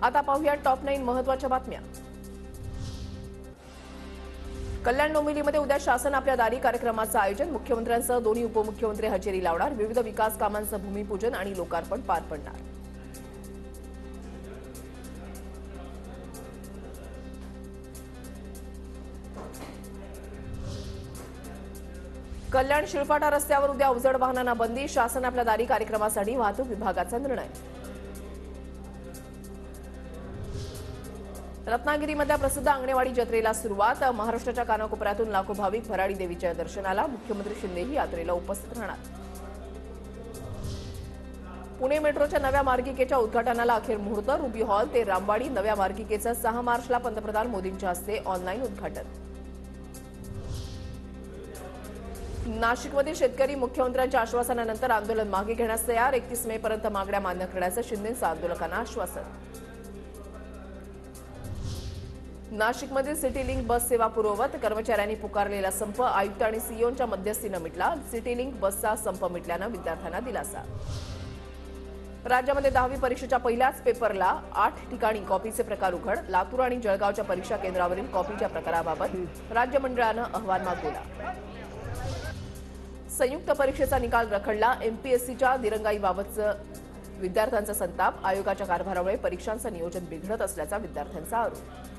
आता पाहूया टॉप 9 महत्त्वाच्या बातम्या। कल्याण डोंबिवलीमध्ये उद्या शासन आपल्या दारी कार्यक्रमाचं आयोजन। मुख्यमंत्र्यांसह दोन्ही उपमुख्यमंत्री हजेरी लावणार। विविध विकास कामांचं भूमिपूजन आणि लोकार्पण पार पडणार। कल्याण शिळफाटा रस्त्यावर उद्या अवजड वाहनांना बंदी। शासन आपल्या दारी कार्यक्रमासाठी वाहतूक विभागाचा निर्णय। रत्नागिरीमध्ये प्रसिद्ध अंगणेवाडी जत्रेला सुरुवात। महाराष्ट्राच्या कानाकोपऱ्यातून लाखो भाविक भराडी देवीच्या दर्शनाला। मुख्यमंत्री शिंदेही यात्रेला उपस्थित राहणार। पुणे मेट्रोच्या नव्या मार्गिकेच्या उद्घाटनाला अखेर मुहूर्त। रुबी हॉल ते रामवाडी नव्या मार्गिकेचं 6 मार्चला पंतप्रधान मोदींच्या हस्ते ऑनलाईन उद्घाटन। नाशिकमधील शेतकरी मुख्यमंत्र्यांच्या आश्वासनानंतर आंदोलन मागे घेण्यास तयार। 31 मे पर्यंत मागण्या मान्य करण्याचं शिंदेंचं आंदोलकांना आश्वासन। नाशिकमधील सिटी लिंक बस सेवा पूर्ववत। कर्मचाऱ्यांनी पुकारलेला संप आयुक्त आणि सीईओच्या मध्यस्थीने मिटला। सिटी लिंक बसचा संप मिटल्यानं विद्यार्थ्यांना दिलासा। राज्यामध्ये 10वी परीक्षेच्या पहिल्याच पेपरला 8 ठिकाणी कॉपीचे प्रकार उघड। लातूर आणि जळगावच्या परीक्षा केंद्रावरील कॉपीच्या प्रकाराबाबत राज्य मंडळानं अहवाल मागवला। संयुक्त परीक्षेचा निकाल रखडला। एमपीएससीच्या दिरंगाईबाबतचा विद्यार्थ्यांचा संताप। आयोगाच्या कारभारामुळे परीक्षांचं नियोजन बिघडत असल्याचा विद्यार्थ्यांचा आरोप।